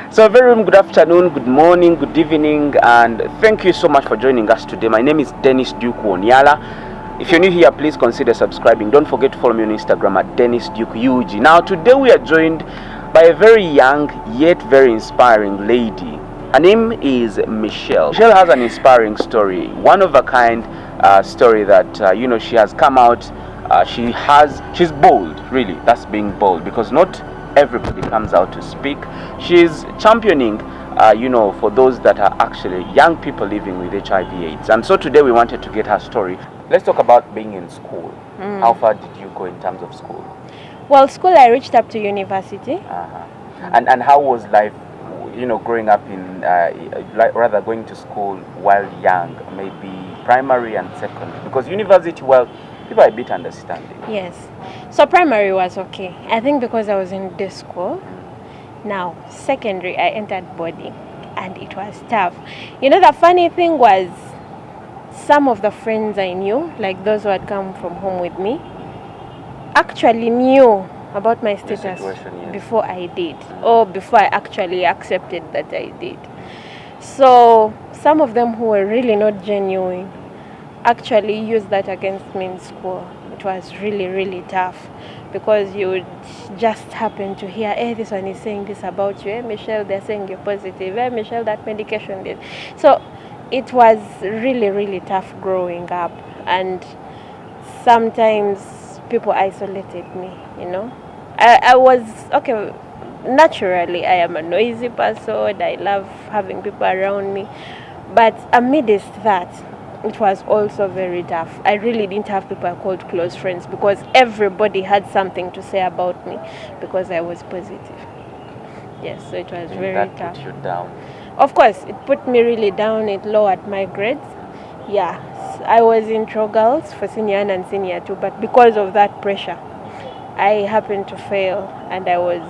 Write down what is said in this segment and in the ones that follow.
So, a very good afternoon, good morning, good evening, and thank you so much for joining us today. My name is Dennis Duke Wonyala. If you're new here, please consider subscribing. Don't forget to follow me on Instagram at Dennis Duke UG. Now, today we are joined by a very young yet very inspiring lady. Her name is Michelle. Michelle has an inspiring story, one of a kind story that she has come out. She's bold, really. That's being bold, because not everybody comes out to speak. She's championing for those that are actually young people living with HIV/AIDS. And so today we wanted to get her story. Let's talk about being in school. How far did you go in terms of school? Well, school, I reached up to university. And how was life, growing up in, rather going to school while young, maybe primary and secondary? Because university, well, people are a bit understanding. Yes. So primary was okay. I think because I was in this school. Now, secondary, I entered boarding, and it was tough. The funny thing was, some of the friends I knew, like those who had come from home with me, actually knew about my status before I did, or before I actually accepted that I did. So some of them who were really not genuine actually used that against me in school. It was really, really tough, because you would just happen to hear, hey, this one is saying this about you, hey, Michelle, they're saying you're positive, hey, Michelle, that medication did. So it was really, really tough growing up, and sometimes people isolated me. I was, okay, naturally I am a noisy person, I love having people around me, but amidst that, it was also very tough. I really didn't have people I called close friends, because everybody had something to say about me because I was positive. Yes, so it was very tough. Put you down? Of course, it put me really down. It lowered my grades. Yeah, I was in girls for senior and senior 2, but because of that pressure, I happened to fail and I was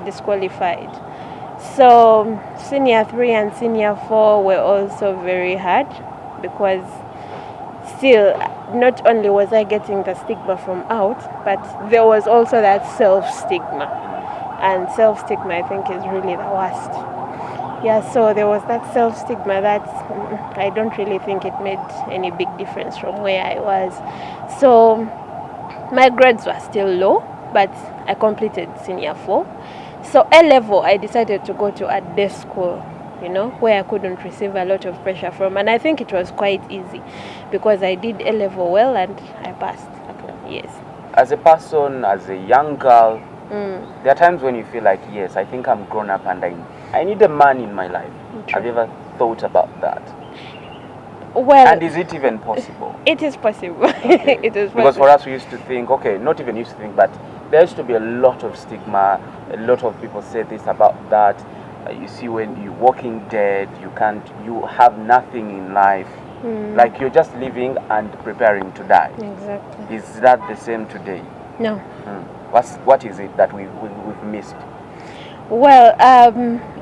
disqualified. So senior 3 and senior 4 were also very hard, because still, not only was I getting the stigma from out, but there was also that self-stigma. And self-stigma, I think, is really the worst. Yeah, so there was that self-stigma that I don't really think it made any big difference from where I was. So my grades were still low, but I completed senior 4. So A-level, I decided to go to a day school, where I couldn't receive a lot of pressure from. And I think it was quite easy, because I did A-level well and I passed. Okay. Yes. As a person, as a young girl, there are times when you feel like, yes, I think I'm grown up and I need a man in my life. True. Have you ever thought about that? Well, and is it even possible? It is possible. Okay. It is possible. Because for us, we used to think, okay, not even used to think, but there used to be a lot of stigma. A lot of people say this about that. You see, when you're walking dead, you have nothing in life. Like you're just living and preparing to die. Exactly. Is that the same today? No. What is it that we've missed? Well,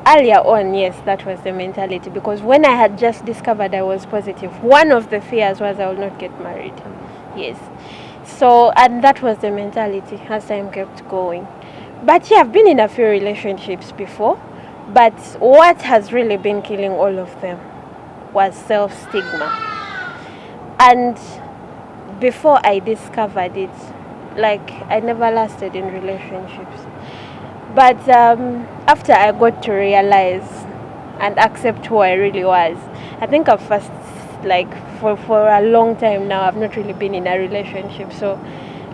earlier on, yes, that was the mentality, because when I had just discovered I was positive, one of the fears was I will not get married. Yes. So, and that was the mentality as time kept going. But yeah, I've been in a few relationships before, but what has really been killing all of them was self-stigma. And before I discovered it, like, I never lasted in relationships. But after I got to realize and accept who I really was, I think I've first, like, for a long time now, I've not really been in a relationship, so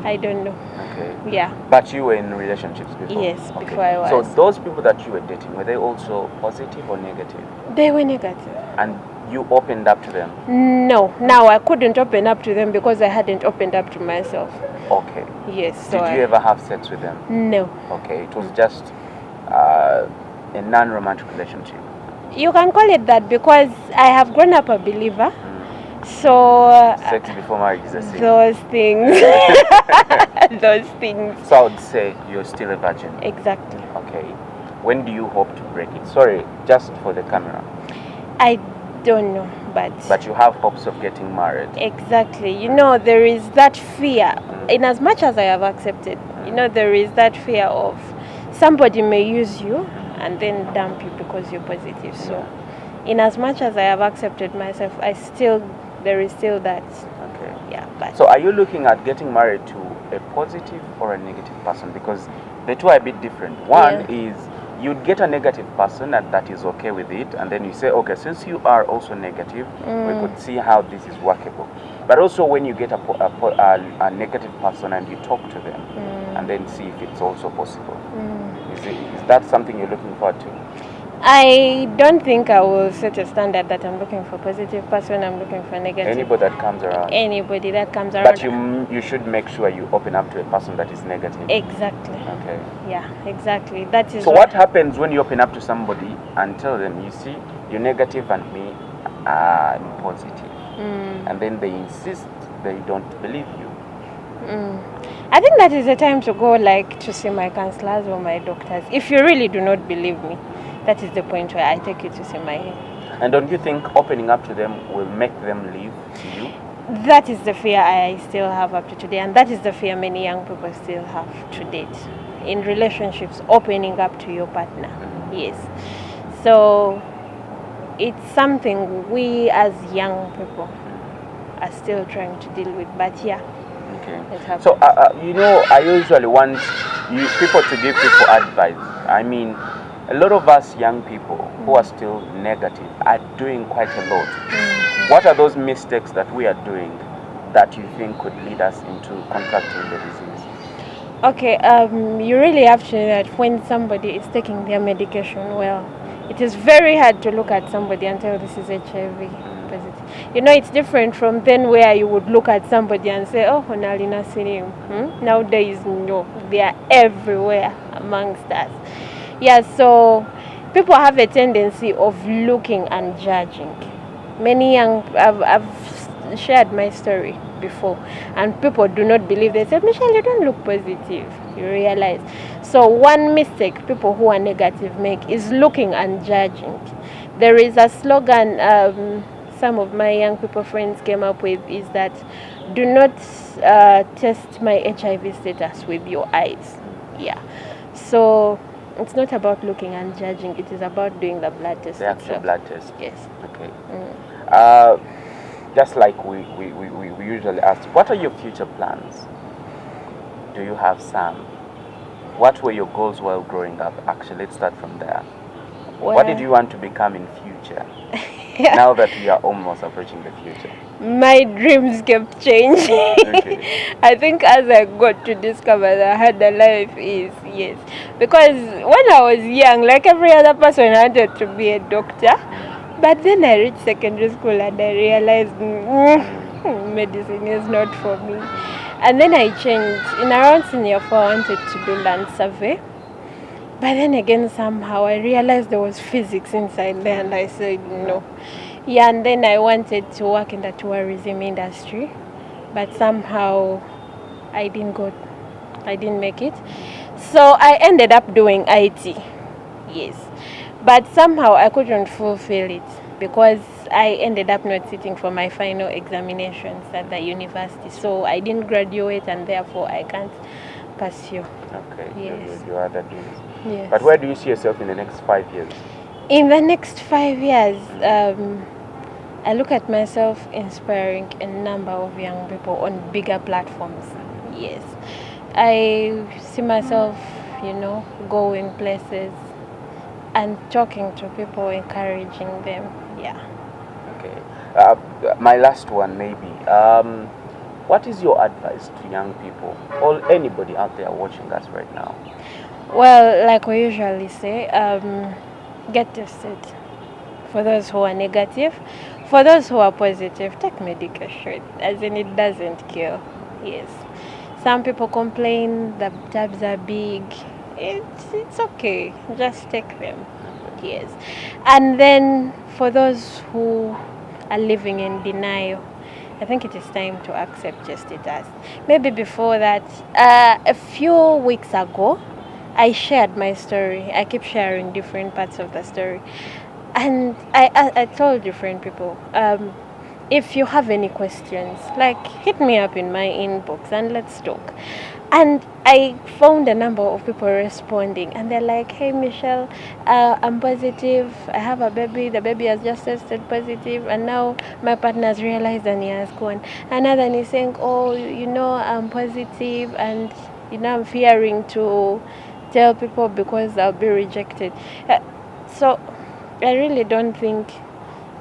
I don't know. Okay. Yeah. But you were in relationships before? Yes, okay. Before I was. So those people that you were dating, were they also positive or negative? They were negative. And you opened up to them? No. Now I couldn't open up to them because I hadn't opened up to myself. Okay. Yes. Did you ever have sex with them? No. Okay. It was just a non-romantic relationship? You can call it that, because I have grown up a believer. So sex before marriage is a sin. Those things. Those things. So I would say you're still a virgin. Exactly. Okay. When do you hope to break it? Sorry, just for the camera. I don't know, but you have hopes of getting married. Exactly. There is that fear. In as much as I have accepted, there is that fear of somebody may use you and then dump you because you're positive. So, in as much as I have accepted myself, there is still that. Okay. Yeah. But so are you looking at getting married to a positive or a negative person? Because the two are a bit different. One is you'd get a negative person and that is okay with it, and then you say, okay, since you are also negative, we could see how this is workable. But also when you get a negative person and you talk to them and then see if it's also possible. Is that something you're looking forward to? I don't think I will set a standard that I'm looking for positive person, I'm looking for negative. Anybody that comes around. Anybody that comes around. But you should make sure you open up to a person that is negative. Exactly. Okay. Yeah, exactly. That is. So what happens when you open up to somebody and tell them, you see, you're negative and me, I'm positive, and then they insist they don't believe you? I think that is the time to go to see my counselors or my doctors. If you really do not believe me, that is the point where I take you to see my. And don't you think opening up to them will make them leave you? That is the fear I still have up to today, and that is the fear many young people still have to date. In relationships, opening up to your partner. Yes. So it's something we as young people are still trying to deal with, but yeah. Okay. So, I usually want people to give people advice. I mean, a lot of us young people who are still negative are doing quite a lot. What are those mistakes that we are doing that you think could lead us into contracting the disease? Okay, you really have to know that when somebody is taking their medication well, it is very hard to look at somebody and tell this is HIV positive. It's different from then where you would look at somebody and say, oh, Honalina Sinim. Nowadays, no, they are everywhere amongst us. Yeah, so people have a tendency of looking and judging. Many I've shared my story before, and people do not believe. They say, Michelle, you don't look positive. You realize. So one mistake people who are negative make is looking and judging. There is a slogan some of my young people friends came up with, is that do not test my HIV status with your eyes. Yeah. So it's not about looking and judging. It is about doing the blood test. The actual blood test. Yes. Okay. Just like we usually ask, what are your future plans? Do you have some? What were your goals while growing up? Actually, let's start from there. What did you want to become in future? Now that we are almost approaching the future. My dreams kept changing. Okay. I think as I got to discover that how the life is, yes. Because when I was young, like every other person, I wanted to be a doctor. But then I reached secondary school and I realized medicine is not for me. And then I changed. In around senior 4, I wanted to do land survey. But then again, somehow I realized there was physics inside there, and I said no. Yeah, and then I wanted to work in the tourism industry, but somehow I didn't make it. So I ended up doing IT. Yes. But somehow I couldn't fulfill it because I ended up not sitting for my final examinations at the university. So I didn't graduate, and therefore I can't pursue. Okay. Yes. You are that dreams. Yes. But where do you see yourself in the next 5 years? In the next 5 years, I look at myself inspiring a number of young people on bigger platforms. Yes. I see myself, going places and talking to people, encouraging them. Yeah. Okay. My last one, maybe. What is your advice to young people or anybody out there watching us right now? Well, like we usually say, get tested. For those who are negative, for those who are positive, take medication, as in it doesn't kill. Yes. Some people complain the tabs are big. It's okay. Just take them. Yes. And then for those who are living in denial, I think it is time to accept just it as. Maybe before that, a few weeks ago, I shared my story. I keep sharing different parts of the story. And I told different people, if you have any questions, hit me up in my inbox and let's talk. And I found a number of people responding, and they're like, "Hey, Michelle, I'm positive. I have a baby. The baby has just tested positive, and now my partner has realized and he has gone." Another one is saying, "Oh, I'm positive, and I'm fearing to tell people because I'll be rejected." So, I really don't think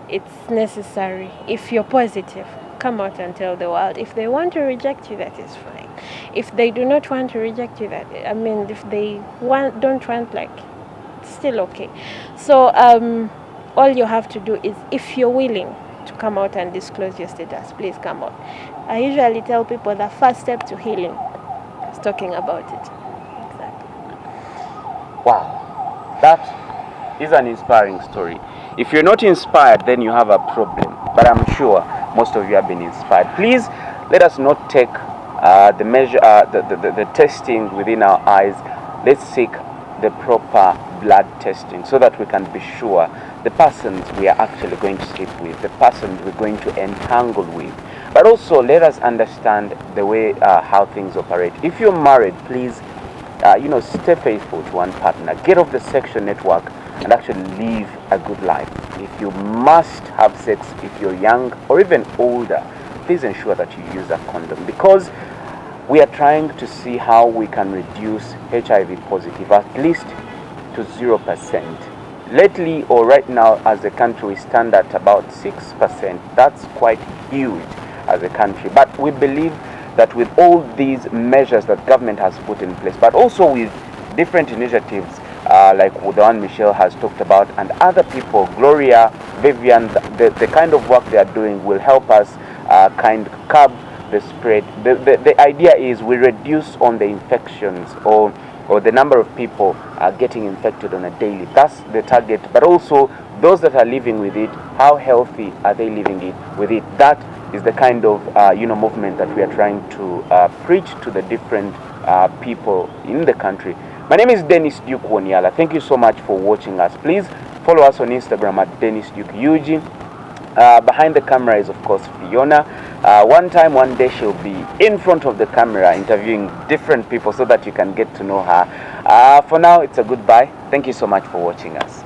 it's necessary. If you're positive, come out and tell the world. If they want to reject you, that is fine. If they do not want to reject you, if they don't want, like, it's still okay. So all you have to do is, if you're willing to come out and disclose your status, please come out. I usually tell people the first step to healing is talking about it. Exactly. Wow, that is an inspiring story. If you're not inspired, then you have a problem. But I'm sure most of you have been inspired. Please let us not take the testing within our eyes. Let's seek the proper blood testing so that we can be sure the persons we are actually going to sleep with, the persons we're going to entangle with. But also let us understand the way how things operate. If you're married, please stay faithful to one partner. Get off the sexual network and actually live a good life. If you must have sex, if you're young or even older, please ensure that you use a condom, because we are trying to see how we can reduce HIV positive at least to 0%. Lately, or right now, as a country, we stand at about 6%. That's quite huge as a country. But we believe that with all these measures that government has put in place, but also with different initiatives like the one Michelle has talked about, and other people, Gloria, Vivian, the kind of work they are doing will help us kind of curb the spread. The idea is we reduce on the infections or the number of people getting infected on a daily. That's the target. But also those that are living with it, how healthy are they living with it? That is the kind of movement that we are trying to preach to the different people in the country. My name is Dennis Duke Wonyala. Thank you so much for watching us. Please follow us on Instagram at Dennis Duke Eugene. Behind the camera is, of course, Fiona. One day she'll be in front of the camera interviewing different people so that you can get to know her. For now, it's a goodbye. Thank you so much for watching us.